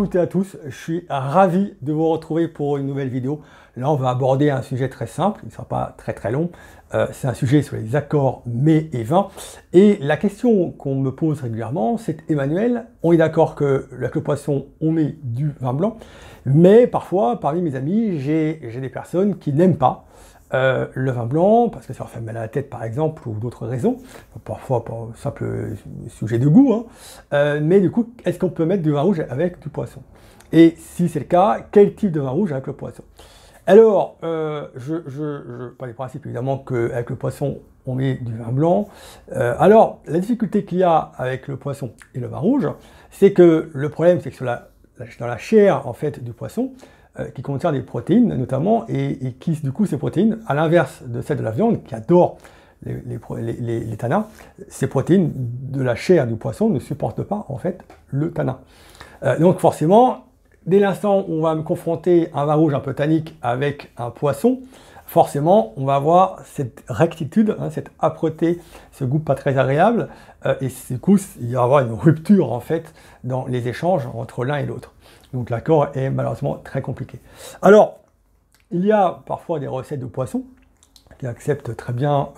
toutes et à tous, je suis ravi de vous retrouver pour une nouvelle vidéo. Là, on va aborder un sujet très simple, il ne sera pas très long. C'est un sujet sur les accords mets et vin. Et la question qu'on me pose régulièrement, c'est Emmanuel, on est d'accord que avec le poisson, on met du vin blanc, mais parfois, parmi mes amis, j'ai des personnes qui n'aiment pas le vin blanc, parce que ça leur fait mal à la tête par exemple, ou d'autres raisons, parfois pour simple sujet de goût, hein. Mais du coup, est-ce qu'on peut mettre du vin rouge avec du poisson? Et si c'est le cas, quel type de vin rouge avec le poisson? Alors, je pars du principe évidemment qu'avec le poisson, on met du vin blanc. Alors, la difficulté qu'il y a avec le poisson et le vin rouge, c'est que le problème, c'est que dans la chair en fait du poisson, qui contient des protéines notamment, et qui du coup ces protéines, à l'inverse de celle de la viande qui adore les tanins, ces protéines de la chair du poisson ne supportent pas en fait le tanin. Donc forcément, dès l'instant où on va me confronter un vin rouge un peu tannique avec un poisson, forcément on va avoir cette rectitude, hein, cette âpreté, ce goût pas très agréable, et du coup il va y avoir une rupture en fait dans les échanges entre l'un et l'autre. Donc l'accord est malheureusement très compliqué. Alors, il y a parfois des recettes de poissons qui acceptent très bien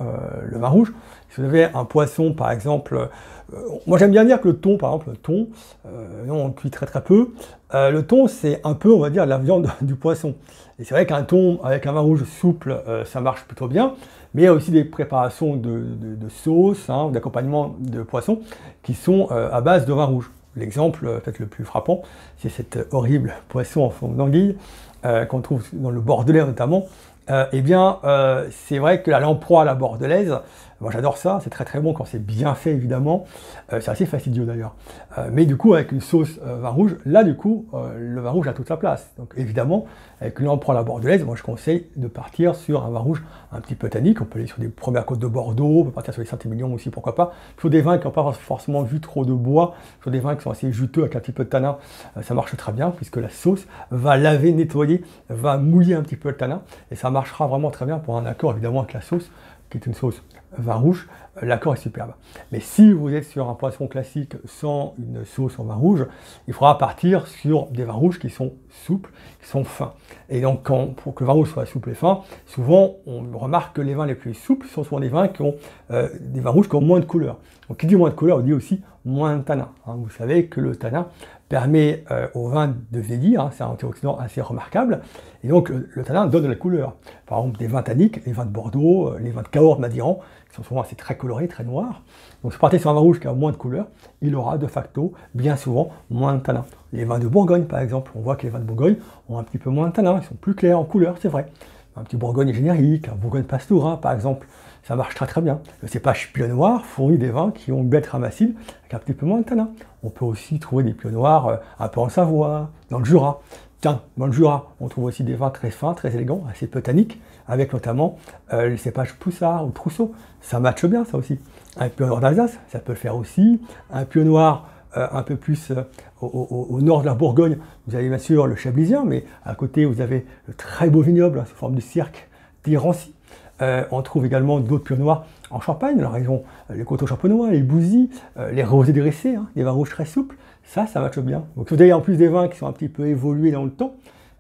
le vin rouge. Si vous avez un poisson, par exemple, moi j'aime bien dire que le thon, par exemple, le thon, on cuit très peu. Le thon, c'est un peu, on va dire, la viande du poisson. Et c'est vrai qu'un thon avec un vin rouge souple, ça marche plutôt bien. Mais il y a aussi des préparations de sauce, hein, d'accompagnement de poisson, qui sont à base de vin rouge. L'exemple peut-être le plus frappant, c'est cet horrible poisson en forme d'anguille qu'on trouve dans le Bordelais notamment. C'est vrai que la lamproie à la bordelaise, moi j'adore ça, c'est très bon quand c'est bien fait évidemment, c'est assez fastidieux d'ailleurs. Mais du coup avec une sauce vin rouge, là du coup le vin rouge a toute sa place. Donc évidemment avec une lamproie à la bordelaise, moi je conseille de partir sur un vin rouge un petit peu tannique. On peut aller sur des premières côtes de Bordeaux, on peut partir sur les Saint-Émilion aussi, pourquoi pas. Sur des vins qui n'ont pas forcément vu trop de bois, sur des vins qui sont assez juteux avec un petit peu de tanin, ça marche très bien puisque la sauce va laver, nettoyer, va mouiller un petit peu le tanin et ça marchera vraiment très bien pour un accord évidemment avec la sauce qui est une sauce vin rouge, l'accord est superbe. Mais si vous êtes sur un poisson classique sans une sauce en vin rouge, il faudra partir sur des vins rouges qui sont souples, qui sont fins. Et donc pour que le vin rouge soit souple et fin, souvent on remarque que les vins les plus souples sont souvent des vins qui ont des vins rouges qui ont moins de couleur. Donc qui dit moins de couleur, on dit aussi moins de tanin. Hein. Vous savez que le tanin permet au vin de vieillir, hein, c'est un antioxydant assez remarquable, et donc le tanin donne de la couleur. Par exemple, des vins tanniques, les vins de Bordeaux, les vins de Cahors, de Madiran, qui sont souvent assez très colorés, très noirs. Donc si vous partez sur un vin rouge qui a moins de couleur, il aura de facto, bien souvent, moins de tanin. Les vins de Bourgogne, par exemple, on voit que les vins de Bourgogne ont un petit peu moins de tanin, ils sont plus clairs en couleur, c'est vrai. Un petit Bourgogne générique, un Bourgogne Pastoura, par exemple, ça marche très bien. Le cépage Pinot Noir fournit des vins qui ont une bête rhamacide avec un petit peu moins de tanin. On peut aussi trouver des Pinot Noirs un peu en Savoie, dans le Jura. Tiens, dans le Jura, on trouve aussi des vins très fins, très élégants, assez peu tanniques, avec notamment le cépage Poussard ou Trousseau. Ça matche bien, ça aussi. Un Pinot Noir d'Alsace, ça peut le faire aussi. Un Pinot Noir un peu plus au nord de la Bourgogne, vous avez bien sûr le Chablisien, mais à côté, vous avez le très beau vignoble, hein, sous forme de cirque, d'Irancy. On trouve également d'autres Pinots Noirs en Champagne, dans la région, les coteaux champenois, les Bousies, les rosés dressés, hein, des vins rouges très souples, ça marche bien. Donc si vous avez en plus des vins qui sont un petit peu évolués dans le temps,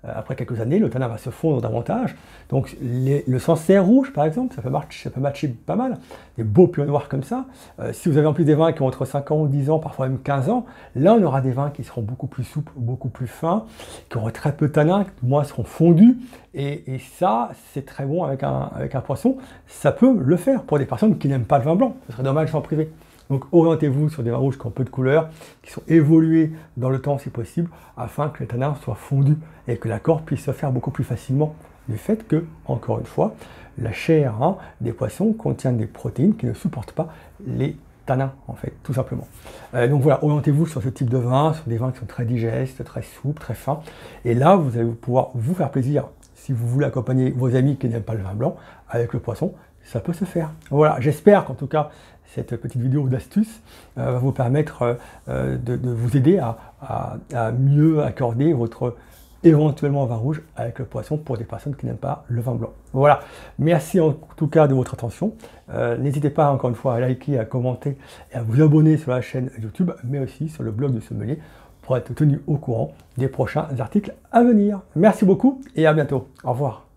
après quelques années, le tanin va se fondre davantage. Donc le Sancerre rouge, par exemple, ça peut matcher pas mal. Des beaux Pinots Noirs comme ça. Si vous avez en plus des vins qui ont entre 5 ans, 10 ans, parfois même 15 ans, là on aura des vins qui seront beaucoup plus souples, beaucoup plus fins, qui auront très peu de tanin, qui moins seront fondus. Et ça, c'est très bon avec un poisson. Ça peut le faire pour des personnes qui n'aiment pas le vin blanc. Ce serait dommage de s'en priver. Donc orientez-vous sur des vins rouges qui ont peu de couleur, qui sont évolués dans le temps si possible, afin que le tanin soit fondu et que l'accord puisse se faire beaucoup plus facilement du fait que, encore une fois, la chair des poissons contient des protéines qui ne supportent pas les tanins, en fait, tout simplement. Donc voilà, orientez-vous sur ce type de vin, sur des vins qui sont très digestes, très souples, très fins, et là, vous allez pouvoir vous faire plaisir si vous voulez accompagner vos amis qui n'aiment pas le vin blanc avec le poisson. Ça peut se faire. Voilà, j'espère qu'en tout cas, cette petite vidéo d'astuce va vous permettre de vous aider à mieux accorder votre éventuellement vin rouge avec le poisson pour des personnes qui n'aiment pas le vin blanc. Voilà, merci en tout cas de votre attention. N'hésitez pas encore une fois à liker, à commenter et à vous abonner sur la chaîne YouTube, mais aussi sur le blog de Sommelier pour être tenu au courant des prochains articles à venir. Merci beaucoup et à bientôt. Au revoir.